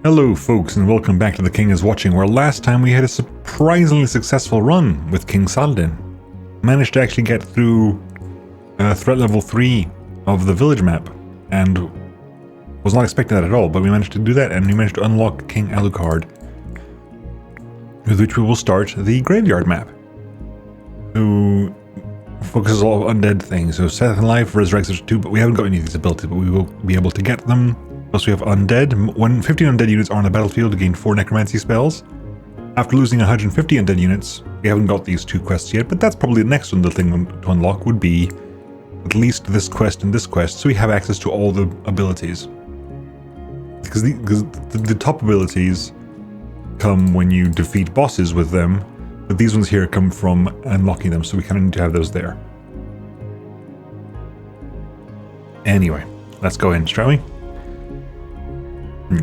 Hello folks, and welcome back to The King is Watching, where last time we had a surprisingly successful run with King Saladin. Managed to actually get through threat level 3 of the village map, and was not expecting that at all, but we managed to do that, and we managed to unlock King Alucard, with which we will start the graveyard map, who focuses all of undead things. So Set in Life, Resurrects 2, but we haven't got any of these abilities, but we will be able to get them. Plus we have undead. When 15 undead units are on the battlefield, to gain 4 necromancy spells. After losing 150 undead units, we haven't got these 2 quests yet, but that's probably the next one. The thing to unlock would be at least this quest and this quest, so we have access to all the abilities. Because the top abilities come when you defeat bosses with them, but these ones here come from unlocking them, so we kind of need to have those there. Anyway, let's go in, shall we?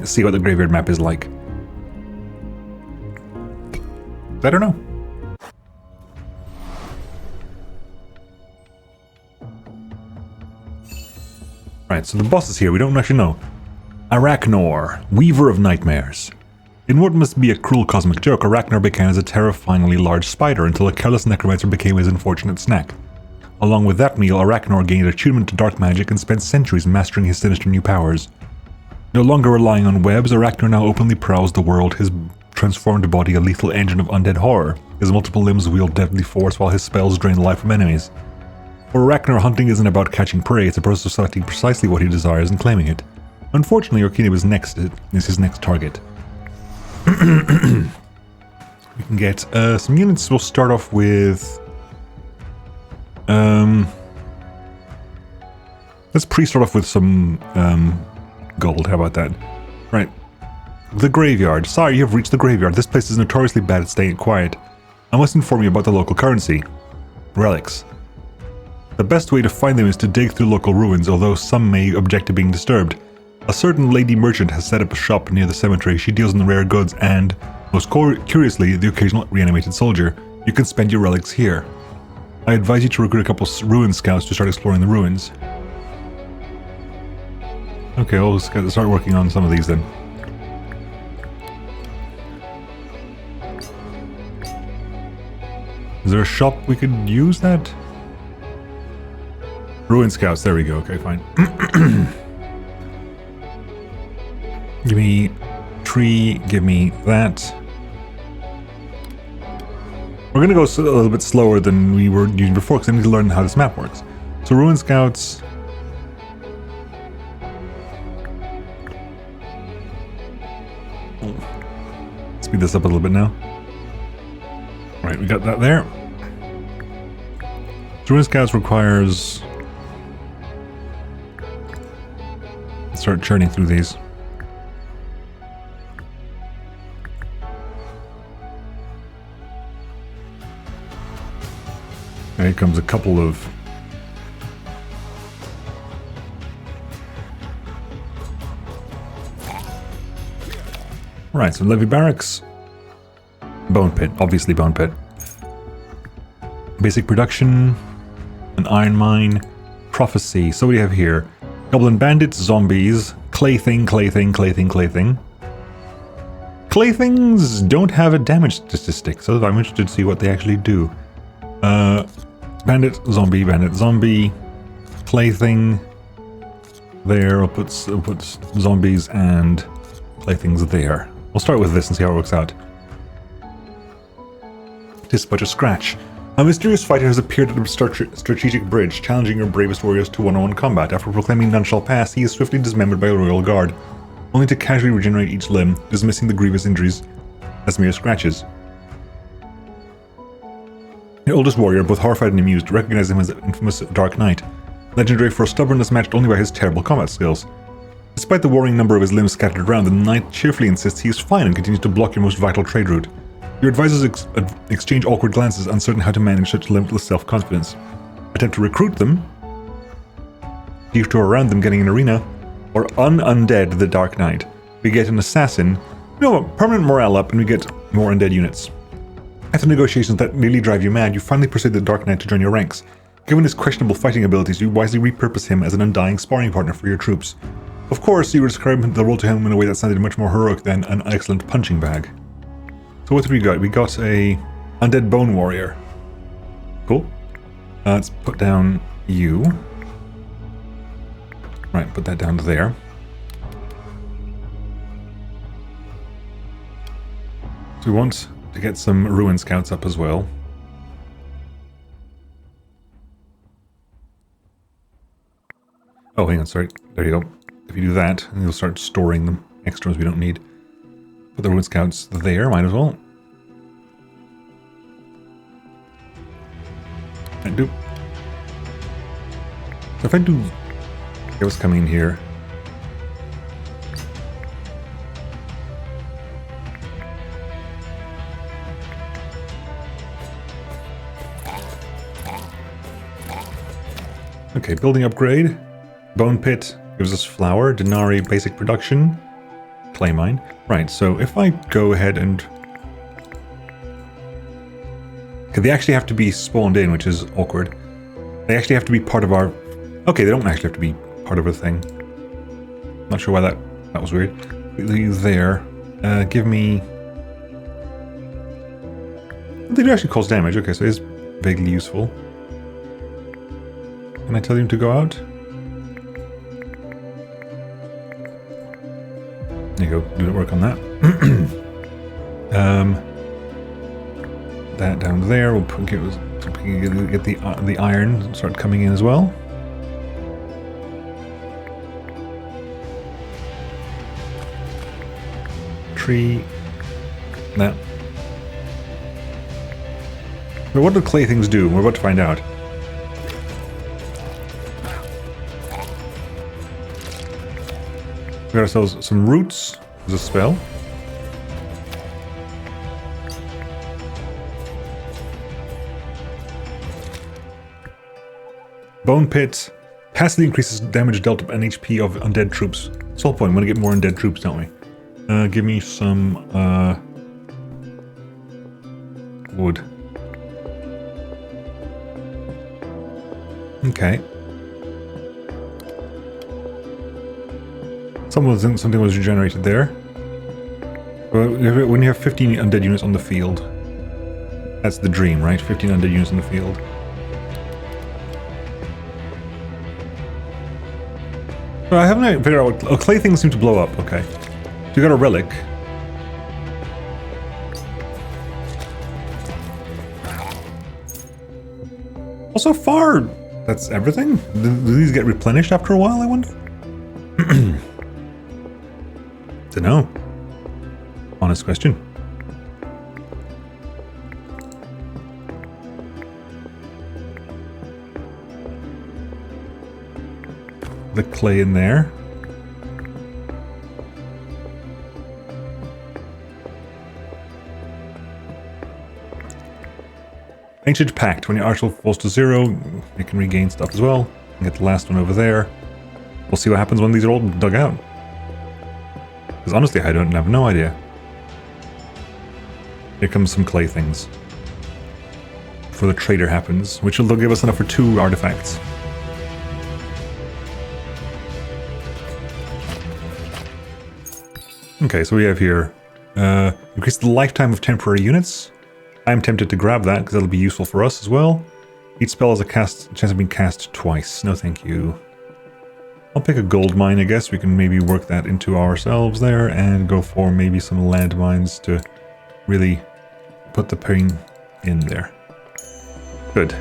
See what the graveyard map is like. I don't know. Right, so the boss is here. We don't actually know. Arachnor, Weaver of Nightmares. In what must be a cruel cosmic joke, Arachnor began as a terrifyingly large spider until a careless necromancer became his unfortunate snack. Along with that meal, Arachnor gained attunement to dark magic and spent centuries mastering his sinister new powers. No longer relying on webs, Arachnor now openly prowls the world, his transformed body a lethal engine of undead horror. His multiple limbs wield deadly force while his spells drain the life from enemies. For Arachnor, hunting isn't about catching prey, it's a process of selecting precisely what he desires and claiming it. Unfortunately, Orkina is his next target. We can get some units. We'll start off with... let's pre-start off with some gold. How about that? Right. The graveyard. Sorry, you have reached the graveyard. This place is notoriously bad at staying quiet. I must inform you about the local currency. Relics. The best way to find them is to dig through local ruins, although some may object to being disturbed. A certain lady merchant has set up a shop near the cemetery. She deals in the rare goods and, most curiously, the occasional reanimated soldier. You can spend your relics here. I advise you to recruit a couple ruin scouts to start exploring the ruins. Okay, we'll start working on some of these then. Is there a shop we could use that? Ruin scouts, there we go. Okay, fine. Give me tree, give me that. We're gonna go a little bit slower than we were using before because I need to learn how this map works. So ruin scouts. Speed this up a little bit now. Right, we got that there. Ruin scouts requires... Let's start churning through these. Here comes a couple of... Right, so levy barracks. Bone pit, obviously bone pit. Basic production. An iron mine. Prophecy. So what do you have here? Goblin bandits, zombies, claything. Claythings don't have a damage statistic, so I'm interested to see what they actually do. Bandit, zombie, plaything. There, I'll put zombies and playthings there. We'll start with this and see how it works out. Tis but a scratch. A mysterious fighter has appeared at a strategic bridge, challenging your bravest warriors to one-on-one combat. After proclaiming none shall pass, he is swiftly dismembered by a royal guard, only to casually regenerate each limb, dismissing the grievous injuries as mere scratches. The oldest warrior, both horrified and amused, recognized him as the infamous Dark Knight, legendary for stubbornness matched only by his terrible combat skills. Despite the worrying number of his limbs scattered around, the knight cheerfully insists he is fine and continues to block your most vital trade route. Your advisors exchange awkward glances, uncertain how to manage such limitless self-confidence. Attempt to recruit them, you two around them getting an arena, or undead the Dark Knight. We get an assassin, permanent morale up, and we get more undead units. After negotiations that nearly drive you mad, you finally persuade the Dark Knight to join your ranks. Given his questionable fighting abilities, you wisely repurpose him as an undying sparring partner for your troops. Of course, you were describing the role to him in a way that sounded much more heroic than an excellent punching bag. So what did we got? We got a undead bone warrior. Cool. Let's put down you. Right, put that down there. So we want to get some ruin scouts up as well. Oh, hang on, sorry. There you go. If you do that, you'll start storing them. Extra ones we don't need. Put the ruin scouts there, might as well. I do. So if I do... Okay, what's coming in here? Okay, building upgrade. Bone pit gives us flour. Denarii basic production. Clay mine. Right, so if I go ahead and... Okay, they actually have to be spawned in, which is awkward. They actually have to be part of our... Okay, they don't actually have to be part of a thing. Not sure why that was weird. There. Give me... They do actually cause damage. Okay, so it is vaguely useful. Can I tell him to go out? There you go, do the work on that. That down there, we'll get the iron start coming in as well. Tree, that. But what do clay things do? We're about to find out. We got ourselves some roots as a spell. Bone pit passively increases damage dealt and HP of undead troops. That's the whole point. We want to get more undead troops, don't we? Give me some wood. Okay. Something was regenerated there. When you have 15 undead units on the field, that's the dream, right? 15 undead units on the field. So I haven't figured out what... Oh, clay things seem to blow up. Okay. So you got a relic. Well, so far, that's everything? Do these get replenished after a while, I wonder? Dunno. Honest question. The clay in there. Ancient Pact. When your arsenal falls to 0, you can regain stuff as well. And get the last one over there. We'll see what happens when these are all dug out. Because honestly, I don't have no idea. Here comes some clay things. Before the trader happens, which will give us enough for 2 artifacts. Okay, so we have here, increase the lifetime of temporary units. I'm tempted to grab that because that'll be useful for us as well. Each spell has a chance of being cast twice. No thank you. I'll pick a gold mine, I guess. We can maybe work that into ourselves there and go for maybe some landmines to really put the pain in there. Good.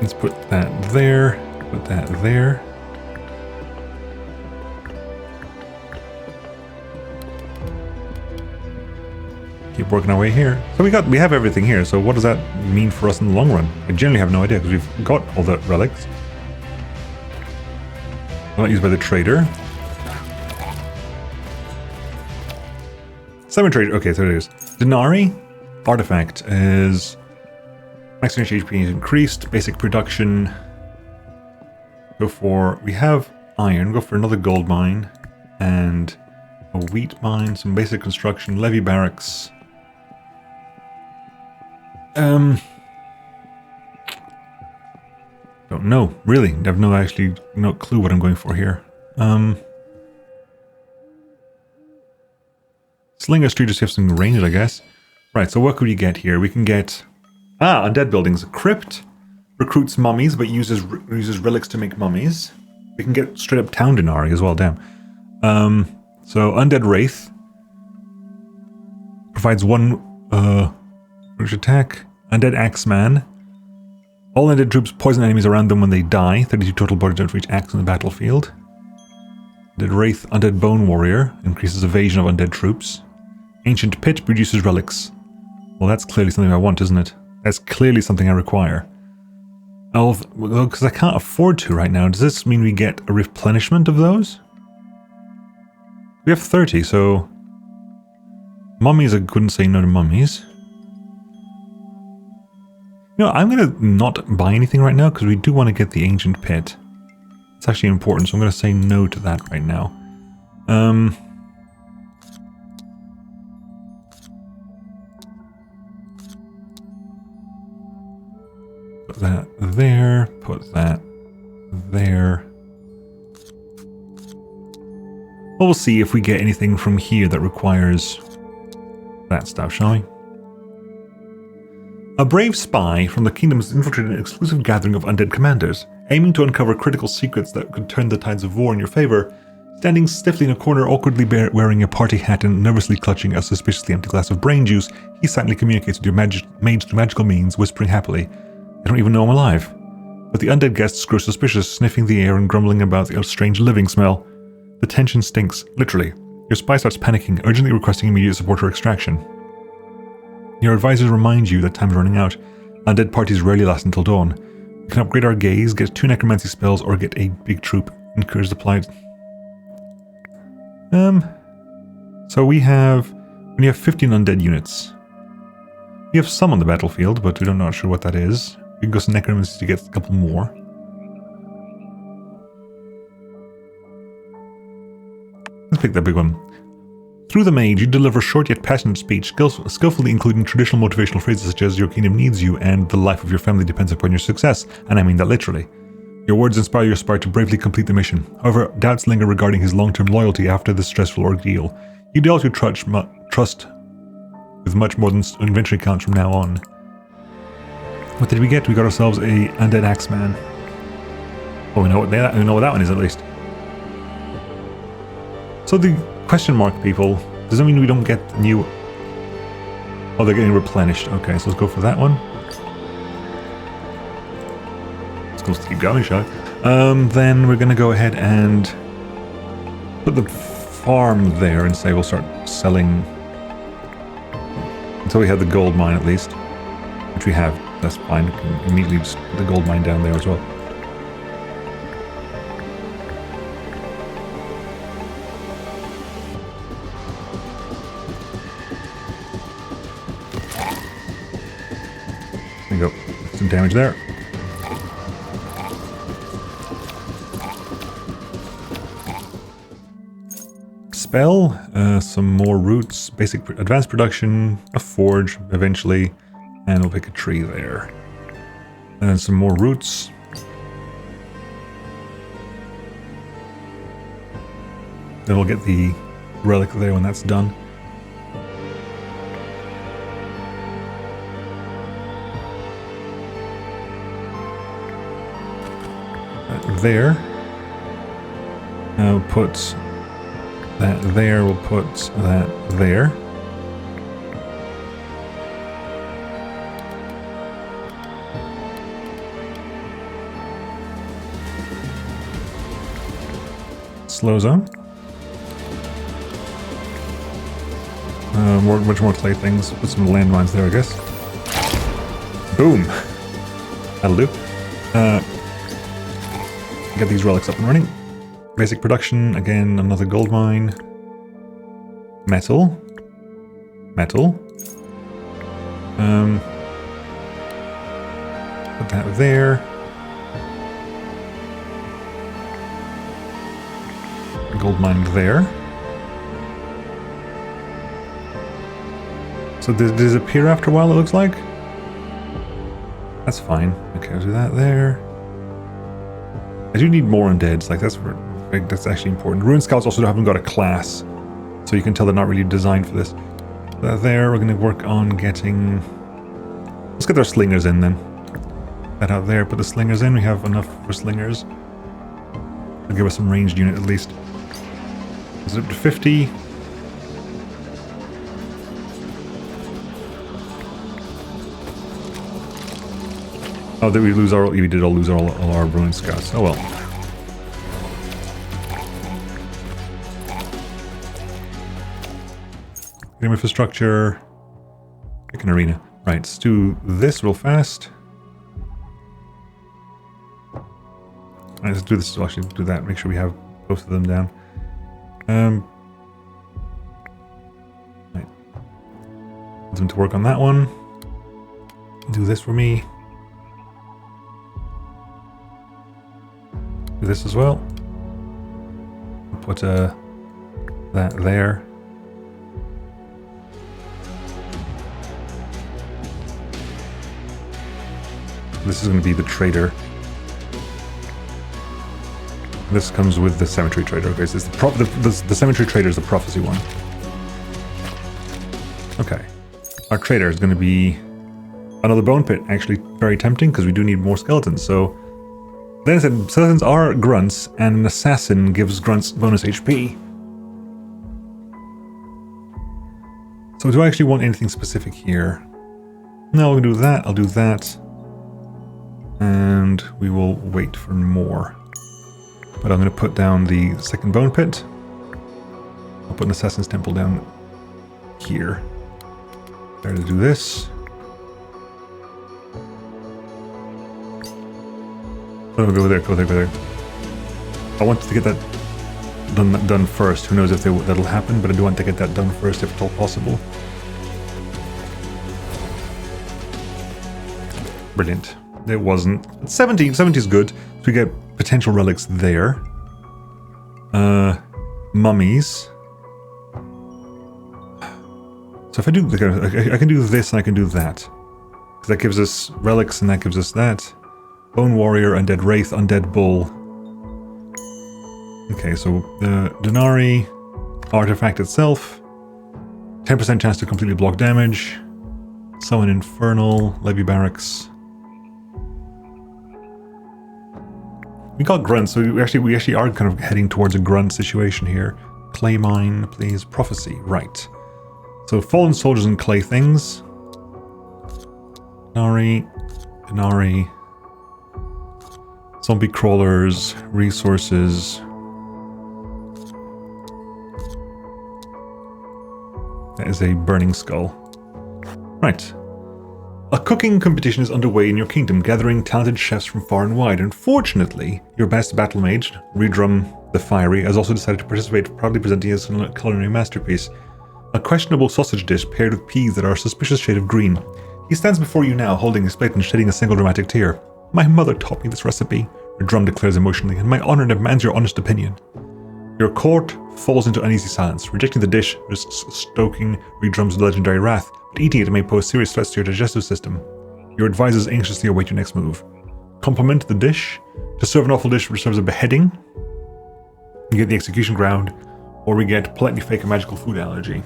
Let's put that there. Put that there. Keep working our way here. So we have everything here. So what does that mean for us in the long run? I generally have no idea because we've got all the relics. Not used by the trader. Summon trader. Okay, so it is. Denarii artifact is maximum HP is increased. Basic production. Go for, we have iron, go for another gold mine, and a wheat mine, some basic construction, levy barracks. No, really. I have actually no clue what I'm going for here. Slinger Street just have some range, I guess. Right, so what could we get here? We can get... undead buildings. Crypt recruits mummies, but uses relics to make mummies. We can get straight up town denarii as well, damn. So Undead Wraith provides one attack. Undead Axeman. All undead troops poison enemies around them when they die. 32 total body damage for each axe on the battlefield. Undead Wraith, Undead Bone Warrior increases evasion of undead troops. Ancient Pit produces relics. Well, that's clearly something I want, isn't it? That's clearly something I require. Oh, because I can't afford to right now. Does this mean we get a replenishment of those? We have 30, so... Mummies, I couldn't say no to mummies. You know, I'm going to not buy anything right now because we do want to get the Ancient Pit. It's actually important, so I'm going to say no to that right now. Put that there, put that there. Well, we'll see if we get anything from here that requires that stuff, shall we? A brave spy from the kingdom has infiltrated an exclusive gathering of undead commanders, aiming to uncover critical secrets that could turn the tides of war in your favor. Standing stiffly in a corner, awkwardly wearing a party hat and nervously clutching a suspiciously empty glass of brain juice, he silently communicates with your mage through magical means, whispering happily, "I don't even know I'm alive." But the undead guests grow suspicious, sniffing the air and grumbling about the strange living smell. The tension stinks, literally. Your spy starts panicking, urgently requesting immediate support or extraction. Your advisors remind you that time is running out. Undead parties rarely last until dawn. We can upgrade our gaze, get 2 necromancy spells, or get a big troop. Encourage applied. So we have 15 undead units. We have some on the battlefield, but we're not sure what that is. We can go to necromancy to get a couple more. Let's pick that big one. Through the mage, you deliver short yet passionate speech, skillfully including traditional motivational phrases such as "your kingdom needs you" and "the life of your family depends upon your success," and I mean that literally. Your words inspire your spy to bravely complete the mission. However, doubts linger regarding his long-term loyalty after this stressful ordeal. You doubt your trust with much more than inventory counts from now on. What did we get? We got ourselves a Undead Axeman. Oh, we know what that one is at least. So the question mark people, does that mean we don't get new... Oh, they're getting replenished. Okay, so let's go for that one. Let's keep going, shall we? Then we're going to go ahead and put the farm there and say we'll start selling until we have the gold mine at least, which we have. That's fine. We can immediately just put the gold mine down there as well. There you go. Some damage there. Spell, some more roots, basic advanced production, a forge eventually, and we'll pick a tree there. And some more roots. Then we'll get the relic there when that's done. There. We'll put that there, we'll put that there. Slow zone. Much more clay things. Put some landmines there, I guess. Boom! That'll do. Get these relics up and running. Basic production, again, another gold mine. Metal. Metal. Put that there. Gold mine there. So they disappear after a while, it looks like? That's fine. Okay, I'll do that there. I do need more undeads. Like that's actually important. Rune scouts also haven't got a class, so you can tell they're not really designed for this. There, we're going to work on getting. Let's get our slingers in then. That out there. Put the slingers in. We have enough for slingers. It'll give us some ranged unit at least. Is it up to 50? Oh, did we lose our... We did all lose all our Ruin Scouts. Oh well. Game infrastructure. Pick an arena. Right, let's do this real fast. Alright, let's do this. We'll actually do that. Make sure we have both of them down. Right. Put them to work on that one. Do this for me. Do this as well. Put that there. This is going to be the trader. This comes with the cemetery trader. Okay, so it's the cemetery trader is the prophecy one. Okay, our trader is going to be another bone pit. Actually, very tempting because we do need more skeletons. So then I said skeletons are grunts, and an assassin gives grunts bonus HP. So do I actually want anything specific here? No, we'll do that. I'll do that. And we will wait for more. But I'm going to put down the second bone pit. I'll put an assassin's temple down here. There to do this. Oh, go there, go there, go there. I want to get that done first. Who knows if that'll happen, but I do want to get that done first if at all possible. Brilliant. It wasn't. 70 is good. So we get potential relics there. Mummies. So if I do, I can do this and I can do that. Because that gives us relics and that gives us that. Bone Warrior, Undead Wraith, Undead Bull. Okay, so the Denari artifact itself. 10% chance to completely block damage. Summon Infernal, Levy Barracks. We got grunts, so we actually are kind of heading towards a grunt situation here. Clay mine, please. Prophecy, right. So fallen soldiers and clay things. Denari. Zombie crawlers, resources. That is a burning skull. Right. A cooking competition is underway in your kingdom, gathering talented chefs from far and wide. Unfortunately, your best battle mage, Redrum the Fiery, has also decided to participate, proudly presenting his culinary masterpiece. A questionable sausage dish paired with peas that are a suspicious shade of green. He stands before you now, holding his plate and shedding a single dramatic tear. My mother taught me this recipe, Redrum declares emotionally, and my honor demands your honest opinion. Your court falls into uneasy silence. Rejecting the dish risks stoking Redrum's legendary wrath, but eating it may pose serious threats to your digestive system. Your advisors anxiously await your next move. Compliment the dish. To serve an awful dish which serves a beheading, you get the execution ground, or we get politely fake a magical food allergy.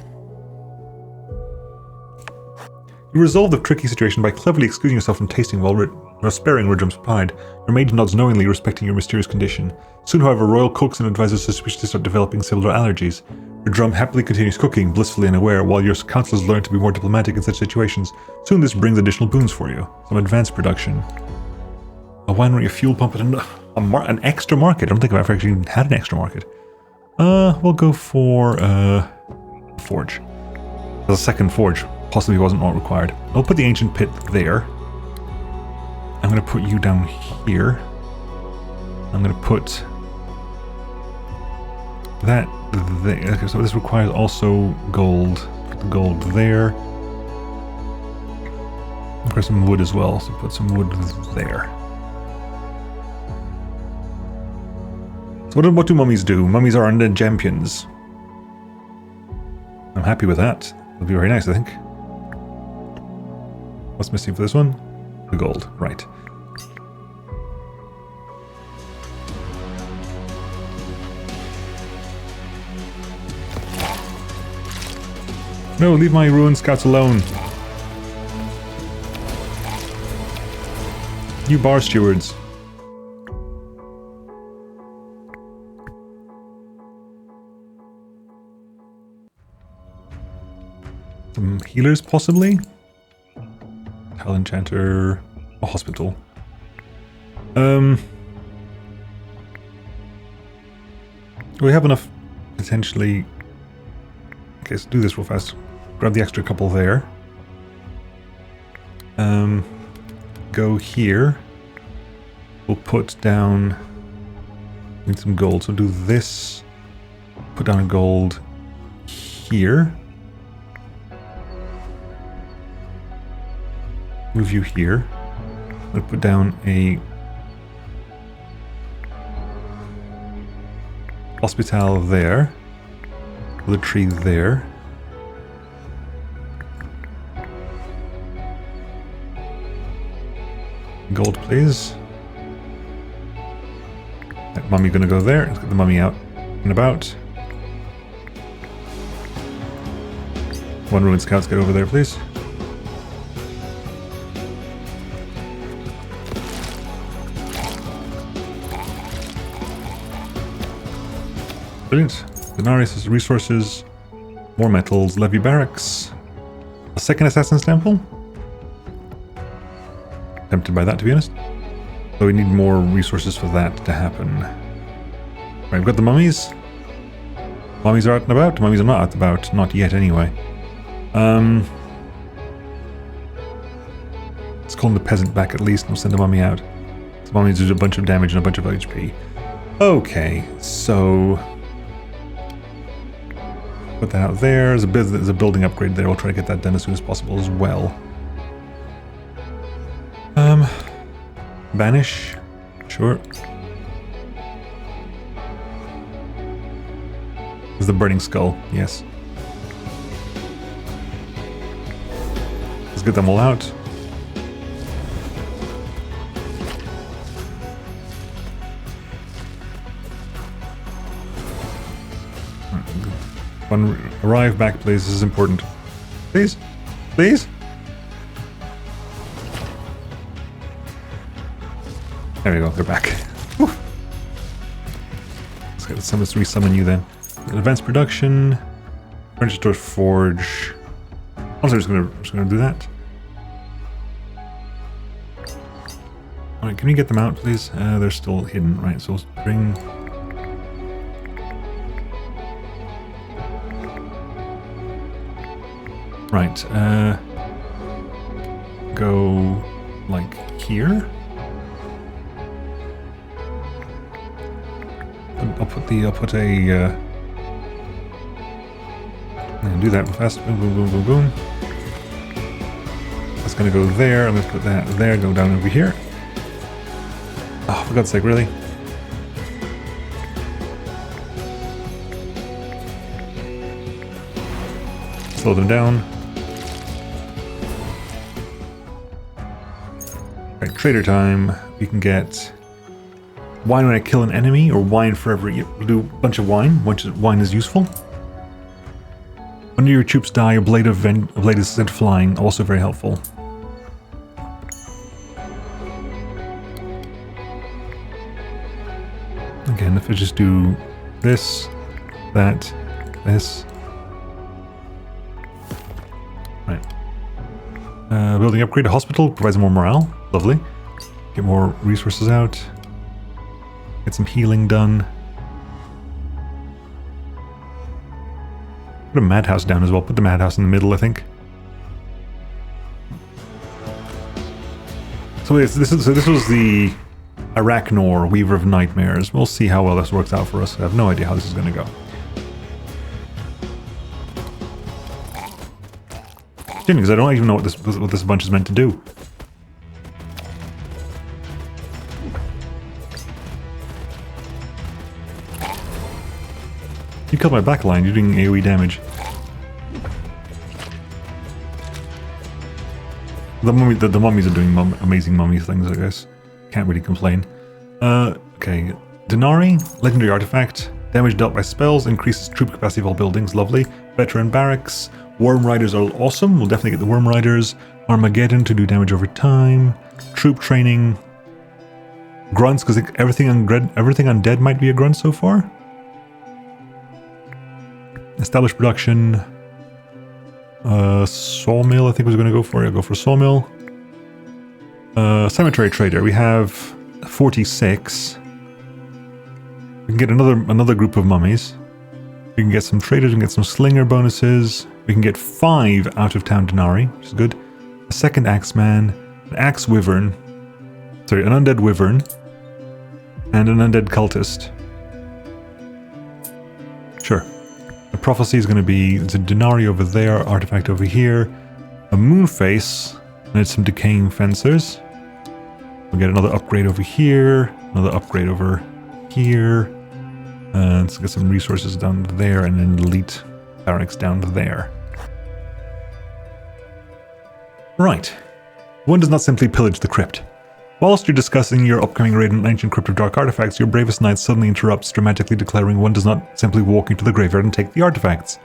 You resolve the tricky situation by cleverly excusing yourself from tasting while sparing Redrum's pride. Your mage nods knowingly, respecting your mysterious condition. Soon, however, royal cooks and advisors suspiciously start developing similar allergies. Redrum happily continues cooking, blissfully unaware, while your counselors learn to be more diplomatic in such situations. Soon this brings additional boons for you. Some advanced production. A winery, a fuel pump, and an extra market. I don't think I've ever actually had an extra market. We'll go for forge. The second forge possibly wasn't not required. I'll put the ancient pit there. I'm going to put you down here. I'm going to put that there. Okay, so this requires also gold. Put the gold there. Require some wood as well, so put some wood there. So what do mummies do? Mummies are undead champions. I'm happy with that. It'll be very nice, I think. What's missing for this one? The gold, right. No, leave my ruined scouts alone. You bar stewards. Some healers, possibly? Hell enchanter. A hospital. We have enough, potentially. Okay, let's do this real fast. Grab the extra couple there. Go here. We'll put down... Need some gold, so do this. Put down a gold here. Move you here. We'll put down a hospital there. With a tree there. Gold, please. That mummy gonna go there. Let's get the mummy out and about. One ruined scouts, get over there, please. Brilliant. Denarius has resources, more metals, levy barracks, a second assassin's temple. Tempted by that, to be honest. So we need more resources for that to happen. Right, we've got the mummies. Mummies are out and about. Mummies are not out and about. Not yet, anyway. Let's call the peasant back at least, and we'll send the mummy out. The mummies do a bunch of damage and a bunch of HP. Okay, so... Put that out there. There's a building upgrade there. We'll try to get that done as soon as possible as well. Banish. Sure. There's the burning skull. Yes. Let's get them all out. One, arrive back, please. This is important. Please? Please? There we go, they're back. Let's resummon you then. Advanced production. Register forge. Also, just gonna do that. Alright, can we get them out, please? They're still hidden, right? So let's bring... Right, go like here. I'll put a and do that fast. Boom, boom, boom, boom, boom. That's gonna go there. I'm gonna put that there. Go down over here. Oh, for God's sake, really? Slow them down. Right, trader time. We can get wine when I kill an enemy, or wine forever. We'll do a bunch of wine. Wine is useful. When your troops die, a blade is sent flying. Also very helpful. Again, if I just do this, that, this. Right. Building upgrade. A hospital provides more morale. Lovely. Get more resources out. Get some healing done. Put a madhouse down as well. Put the madhouse in the middle, I think. So this was the Arachnor, Weaver of Nightmares. We'll see how well this works out for us. I have no idea how this is going to go. Because I don't even know what this bunch is meant to do. You killed my backline, you're doing AoE damage. The mummies are doing amazing mummy things, I guess. Can't really complain. Okay. Denari, legendary artifact. Damage dealt by spells, increases troop capacity of all buildings, lovely. Veteran barracks, Worm Riders are awesome. We'll definitely get the Worm Riders. Armageddon to do damage over time. Troop training. Grunts, because everything undead might be a grunt so far. Established production. Sawmill, I think was going to go for. I'll go for sawmill. Cemetery trader. We have 46. We can get another group of mummies. We can get some traders. We can get some slinger bonuses. We can get 5 out of town denarii, which is good. A second axeman, an axe wyvern. Sorry, an undead wyvern, and an undead cultist. Sure. The prophecy is going to be the denarii over there, artifact over here, a moon face, and it's some decaying fencers. We'll get another upgrade over here, another upgrade over here, and let's get some resources down there, and an elite barracks down there. Right. One does not simply pillage the crypt. Whilst you're discussing your upcoming raid on ancient crypt of dark artifacts, your bravest knight suddenly interrupts, dramatically declaring one does not simply walk into the graveyard and take the artifacts.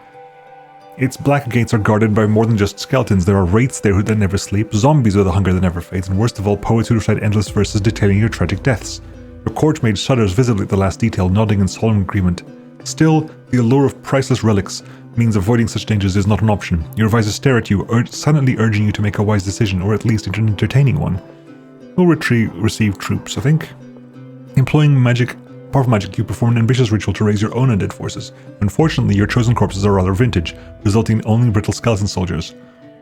Its black gates are guarded by more than just skeletons. There are wraiths there that never sleep, zombies with a hunger that never fades, and worst of all, poets who recite endless verses detailing your tragic deaths. Your court mage shudders visibly at the last detail, nodding in solemn agreement. Still, the allure of priceless relics means avoiding such dangers is not an option. Your advisors stare at you, silently urging you to make a wise decision, or at least an entertaining one. We'll receive troops, I think. Employing powerful magic, you perform an ambitious ritual to raise your own undead forces. Unfortunately, your chosen corpses are rather vintage, resulting in only brittle skeleton soldiers.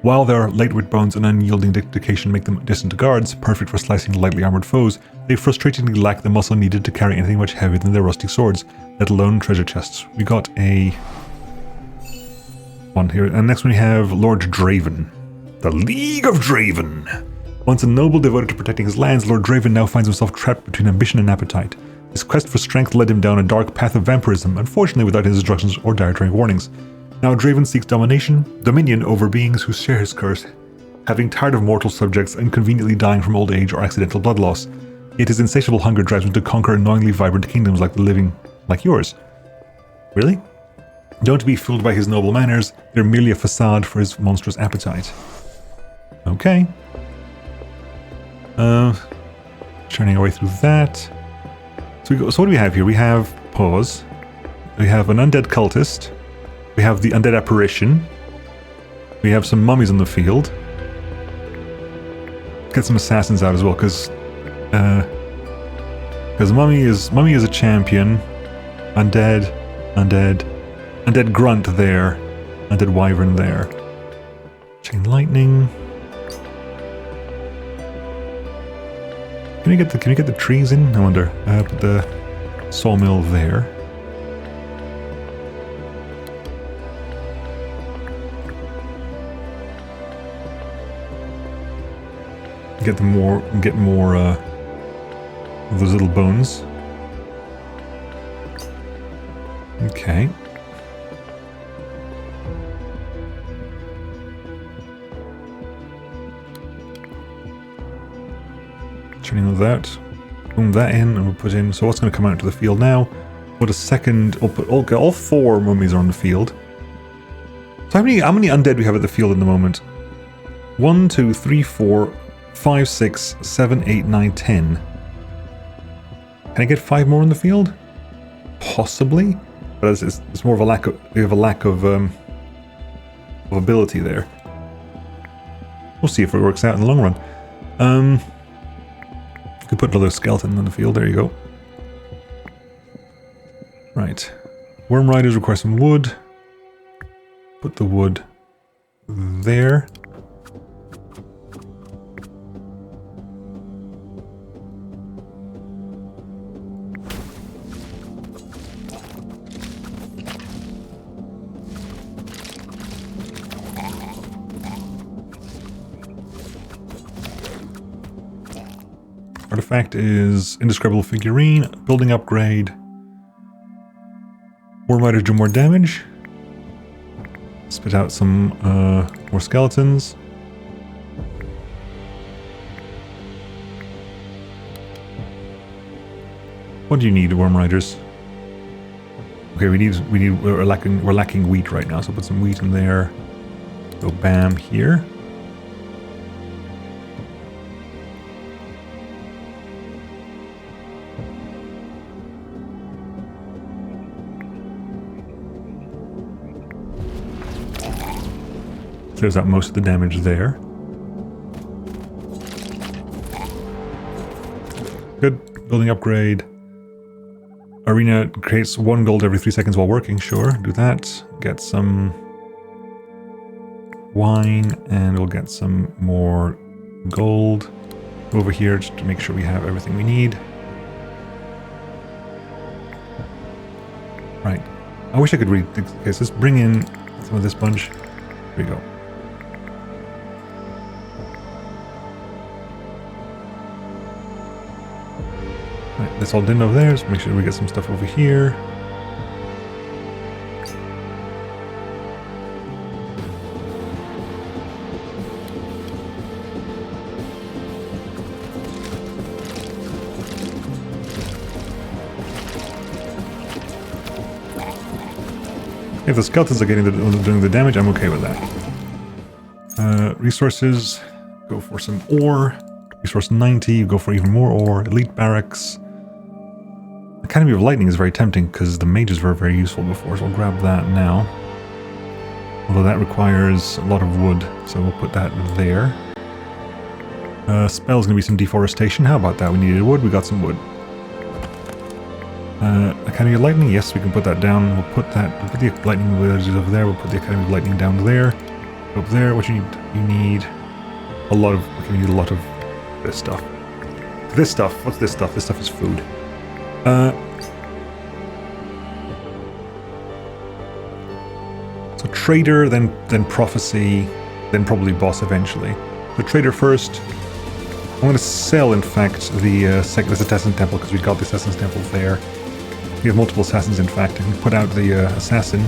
While their lightweight bones and unyielding dedication make them distant guards, perfect for slicing lightly armored foes, they frustratingly lack the muscle needed to carry anything much heavier than their rusty swords, let alone treasure chests. We got a one here, and next we have Lord Draven. The League of Draven! Once a noble devoted to protecting his lands, Lord Draven now finds himself trapped between ambition and appetite. His quest for strength led him down a dark path of vampirism, unfortunately without his instructions or dietary warnings. Now Draven seeks dominion over beings who share his curse, having tired of mortal subjects and conveniently dying from old age or accidental blood loss. Yet his insatiable hunger drives him to conquer annoyingly vibrant kingdoms like yours. Really? Don't be fooled by his noble manners, they're merely a facade for his monstrous appetite. Okay. Churning our way through that. So what do we have here? We have pause. We have an undead cultist. We have the undead apparition. We have some mummies on the field. Get some assassins out as well, because mummy is a champion. Undead grunt there. Undead wyvern there. Chain lightning. Can we get the trees in? I wonder. Put the sawmill there. Get more of those little bones. Okay. Turning all that. Boom that in, and we'll put in. So what's going to come out into the field now? Put a second. We'll put all 4 mummies are on the field. So how many undead do we have at the field at the moment? 1, 2, 3, 4, 5, 6, 7, 8, 9, 10. Can I get 5 more on the field? Possibly, but it's more of a lack of. We have a lack of ability there. We'll see if it works out in the long run. Could put another skeleton on the field. There you go. Right. Worm Riders require some wood. Put the wood there. Artifact is indescribable figurine, building upgrade. Worm Riders do more damage. Spit out some more skeletons. What do you need, Worm Riders? Okay, we're lacking wheat right now, so put some wheat in there. Go bam here. Clears out most of the damage there. Good. Building upgrade. Arena creates 1 gold every 3 seconds while working. Sure, do that. Get some wine, and we'll get some more gold over here just to make sure we have everything we need. Right. I wish I could read. Okay, so let's bring in some of this bunch. Here we go. Right, that's all done over there, so make sure we get some stuff over here. If the skeletons are doing the damage, I'm okay with that. Resources, go for some ore. Resource 90, go for even more ore. Elite barracks. Academy of Lightning is very tempting because the mages were very useful before, so we'll grab that now. Although that requires a lot of wood, so we'll put that there. Spell's gonna be some deforestation. How about that? We needed wood, we got some wood. Academy of Lightning, yes, we can put that down. We'll put the lightning villages over there. We'll put the Academy of Lightning down there. Up there, what you need? You need a lot of, okay, you need a lot of this stuff. This stuff, what's this stuff? This stuff is food. So trader, then prophecy, then probably boss eventually. The trader first. I'm going to sell, in fact, the Assassin Temple because we got the Assassin's Temple there. We have multiple assassins, in fact. And we put out the assassin.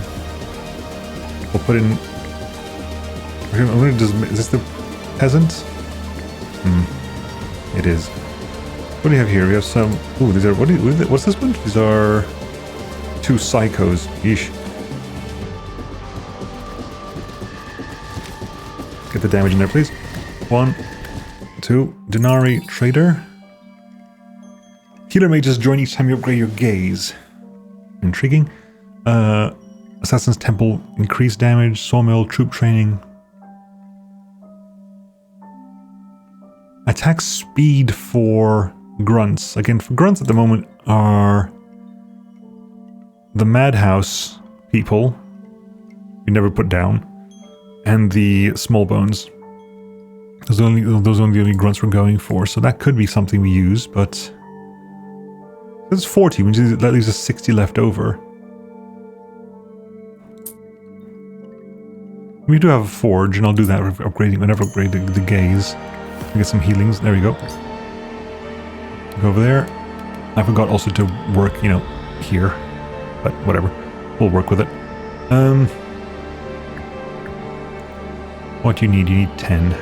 We'll put in. Is this the peasant? It is. What do you have here? We have some. Ooh, these are. What's this one? These are 2 psychos. Yeesh. Get the damage in there, please. 1, 2. Denarii trader. Healer mages join each time you upgrade your gaze. Intriguing. Assassin's Temple, increased damage. Sawmill, troop training. Attack speed for grunts. Again, for grunts at the moment are the Madhouse people we never put down, and the small bones. Those are the only grunts we're going for, so that could be something we use, but there's 40, which is, that leaves us 60 left over. We do have a forge, and I'll do that upgrading whenever I upgrade the gaze. We get some healings. There we go. Go over there. I forgot also to work, you know, here, but whatever. We'll work with it. What do you need? You need 10.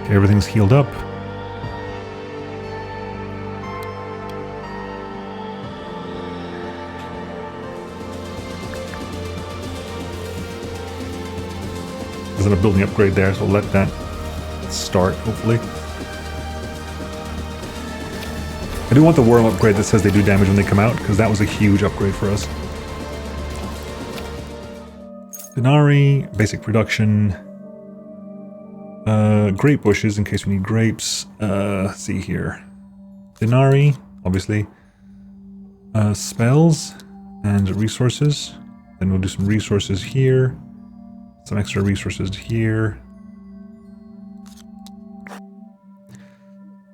Okay, everything's healed up. There's a building upgrade there, so we'll let that start, hopefully. I do want the worm upgrade that says they do damage when they come out, because that was a huge upgrade for us. Denarii, basic production. Grape bushes in case we need grapes. Let's see here. Denarii, obviously. Spells and resources. Then we'll do some resources here. Some extra resources here.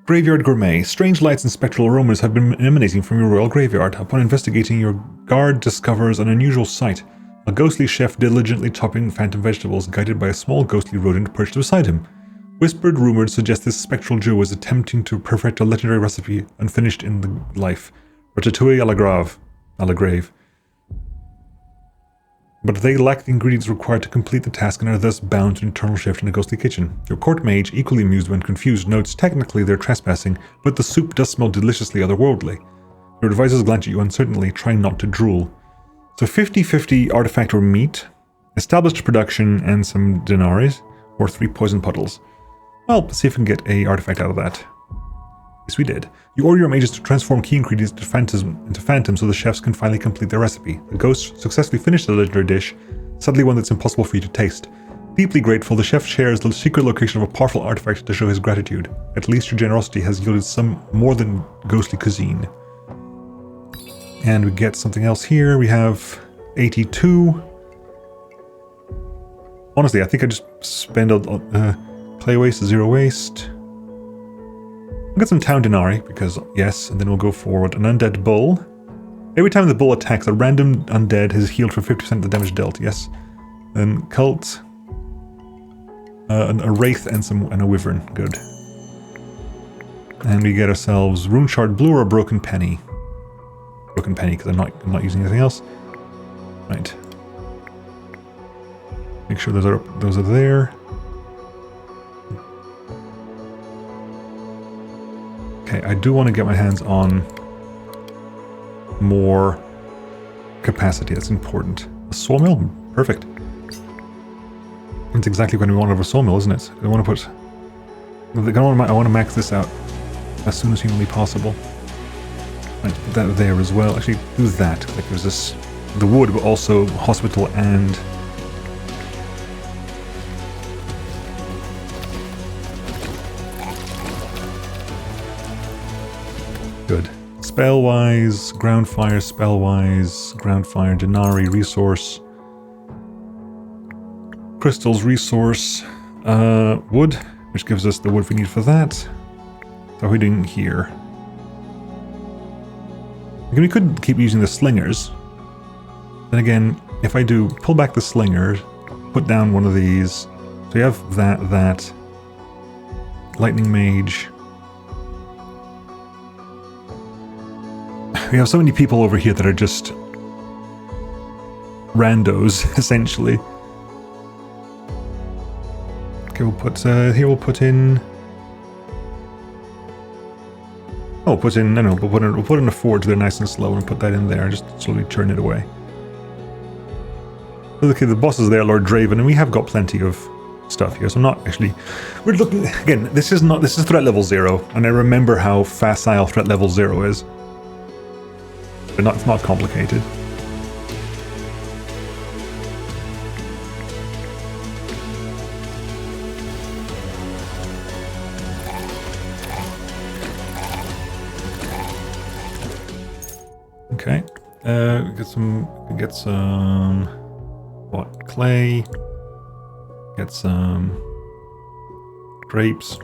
Graveyard Gourmet. Strange lights and spectral aromas have been emanating from your royal graveyard. Upon investigating, your guard discovers an unusual sight. A ghostly chef diligently chopping phantom vegetables, guided by a small ghostly rodent perched beside him. Whispered rumors suggest this spectral Jew is attempting to perfect a legendary recipe unfinished in the life. Ratatouille à la grave. But they lack the ingredients required to complete the task and are thus bound to an eternal shift in a ghostly kitchen. Your court mage, equally amused when confused, notes technically they're trespassing, but the soup does smell deliciously otherworldly. Your advisors glance at you uncertainly, trying not to drool. So 50-50 artifact or meat. established production and some denaries, or 3 poison puddles. Well, let's see if we can get a artifact out of that. Yes, we did. You order your mages to transform key ingredients into phantoms so the chefs can finally complete their recipe. The ghost successfully finished the legendary dish, sadly one that's impossible for you to taste. Deeply grateful, the chef shares the secret location of a powerful artifact to show his gratitude. At least your generosity has yielded some more than ghostly cuisine. And we get something else here. We have 82. Honestly, I think I just spend clay waste, 0 waste. We'll get some town denarii, because yes, and then we'll go forward. An undead bull. Every time the bull attacks, a random undead is healed for 50% of the damage dealt, yes. Then cult. A wraith and a wyvern, good. And we get ourselves rune shard blue or a broken penny. Broken penny, because I'm not using anything else. Right. Make sure those are there. Okay, I do want to get my hands on more capacity. That's important. A sawmill? Perfect. It's exactly what we want of a sawmill, isn't it? I want to put... I want to max this out as soon as humanly possible. Right, put that there as well. Actually, do that. Like there's this... The wood, but also hospital and... Good. Spell-wise, ground fire, spell-wise, ground fire, denarii, resource, crystals, resource, wood, which gives us the wood we need for that. So how are we doing here? Again, we could keep using the slingers. Then again, if I do pull back the slingers, put down one of these, so you have that, lightning mage. We have so many people over here that are just randos, essentially. Okay, we'll put here. We'll put in. Oh, we'll put in. No, we'll put in a forge there, nice and slow, and put that in there, and just slowly churn it away. Okay, the boss is there, Lord Draven, and we have got plenty of stuff here. So I'm not actually. We're looking again. This is threat level 0, and I remember how facile threat level 0 is. But it's not complicated. Okay. Get some what? Clay. Get some grapes.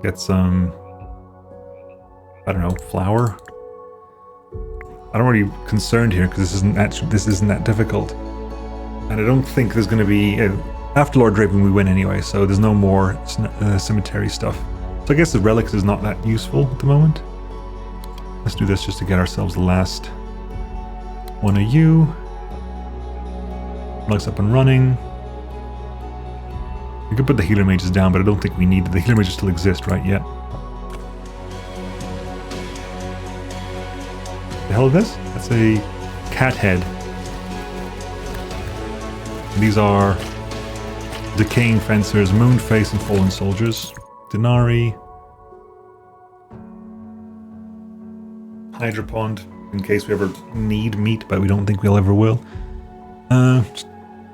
Get some, I don't know, flour. I'm not really concerned here because this isn't that difficult, and I don't think there's going to be after Lord Draven we win anyway, so there's no more cemetery stuff. So I guess the relics is not that useful at the moment. Let's do this just to get ourselves the last one of you. Relics up and running. We could put the healer mages down, but I don't think we need the healer mages still exist right yet. The hell is this? That's a cat head. These are decaying fencers, moonface, and fallen soldiers. Denarii. Hydra pond, in case we ever need meat, but we don't think we'll ever will.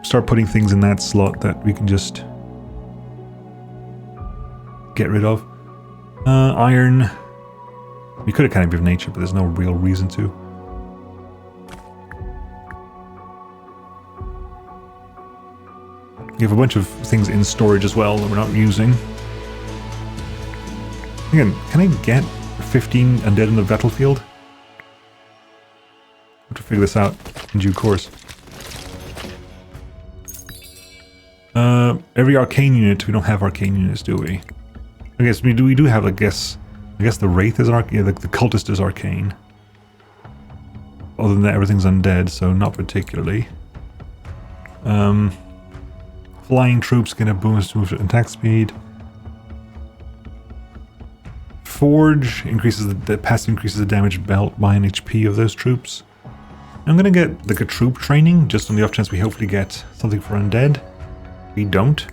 Start putting things in that slot that we can just get rid of. Iron. We could have kind of given nature, but there's no real reason to. We have a bunch of things in storage as well that we're not using. Again, can I get 15 undead in the battlefield? I have to figure this out in due course. Every arcane unit, we don't have arcane units, do we? I guess we do have, I guess the Wraith is arcane, yeah, the Cultist is arcane. Other than that, everything's undead, so not particularly. Flying troops get a bonus to attack speed. Forge increases the passive increases the damage dealt by an HP of those troops. I'm gonna get like a troop training, just on the off chance we hopefully get something for undead. We don't.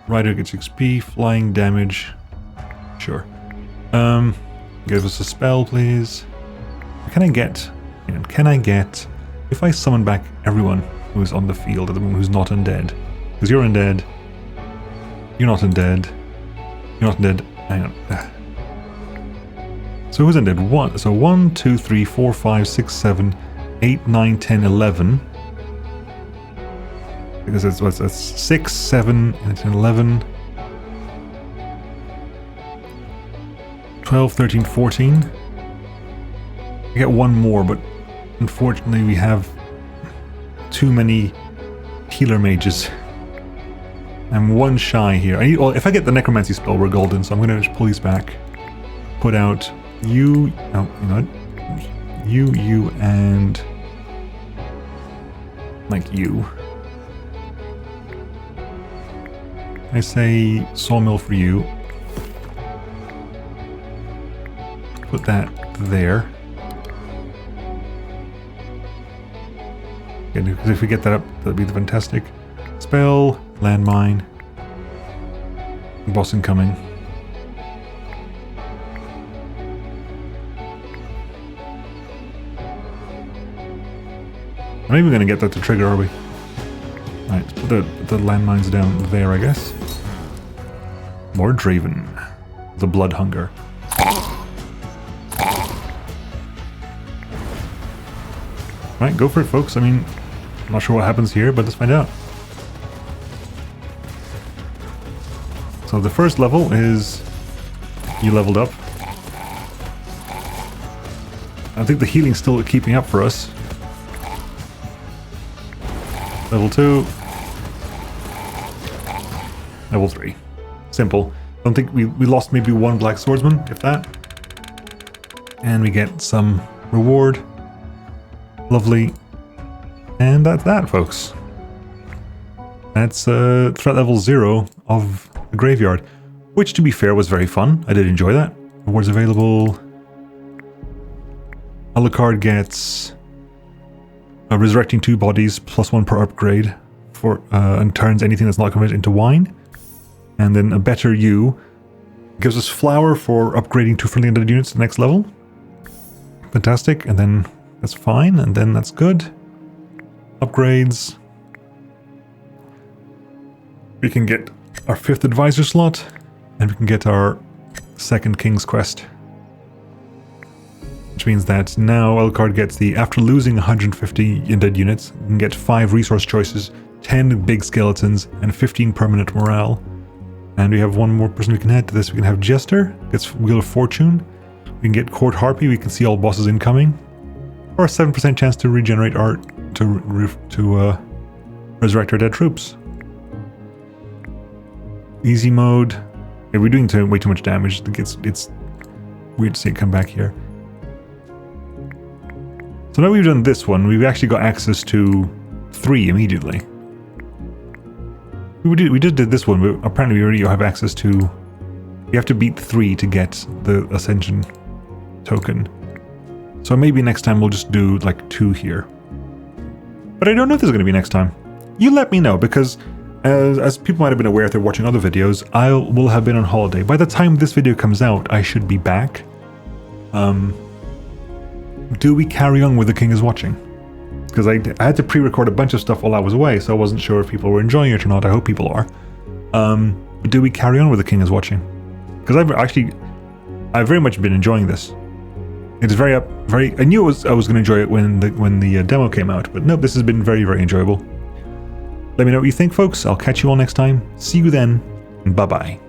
Rider gets XP, flying damage. Sure. Give us a spell, please. Can I get... If I summon back everyone who is on the field at the moment who's not undead. Because you're undead. You're not undead. You're not undead. Hang on. So who's undead? 1. So 1, 2, 3, 4, 5, 6, 7, 8, 9, 10, 11. Because that's 6, 7, 10, 11. 12, 13, 14. I get one more, but unfortunately we have too many healer mages. I'm one shy here. Well, if I get the necromancy spell, we're golden, so I'm going to just pull these back. Put out you... Oh, you know what? You, and... like you. I say sawmill for you. Put that there. Okay, because if we get that up, that'd be fantastic. Spell, landmine. Boss incoming. I'm not even going to get that to trigger, are we? Right, let's put the landmines down there, I guess. More Draven. The blood hunger. Right, go for it, folks. I mean, I'm not sure what happens here, but let's find out. So the first level is you leveled up. I think the healing's still keeping up for us. Level 2. Level 3. Simple. I don't think we lost maybe one black swordsman, if that. And we get some reward. Lovely. And that's that, folks. That's threat level 0 of the graveyard. Which, to be fair, was very fun. I did enjoy that. Rewards available. Alucard gets resurrecting 2 bodies, +1 per upgrade, for and turns anything that's not converted into wine. And then a better you gives us flour for upgrading 2 friendly undead units to the next level. Fantastic. And then that's fine, and then that's good. Upgrades. We can get our 5th advisor slot, and we can get our 2nd King's Quest. Which means that now Alucard gets the, after losing 150 undead units, we can get 5 resource choices, 10 big skeletons, and 15 permanent morale. And we have one more person we can add to this. We can have Jester, gets Wheel of Fortune. We can get Court Harpy, we can see all bosses incoming. Or a 7% chance to regenerate art to resurrect our dead troops. Easy mode. Yeah, we're doing way too much damage. It's weird to see it come back here. So now we've done this one, we've actually got access to 3 immediately. We just did this one, but apparently we already have access to... We have to beat 3 to get the Ascension token. So maybe next time we'll just do like 2 here. But I don't know if there's going to be next time. You let me know, because as people might have been aware if they're watching other videos, I will have been on holiday. By the time this video comes out, I should be back. Do we carry on with The King is Watching? Because I had to pre-record a bunch of stuff while I was away, so I wasn't sure if people were enjoying it or not. I hope people are. Do we carry on with The King is Watching? Because I've very much been enjoying this. It's very I knew I was going to enjoy it when the demo came out, but no, this has been very, very enjoyable. Let me know what you think, folks. I'll catch you all next time. See you then, and bye-bye.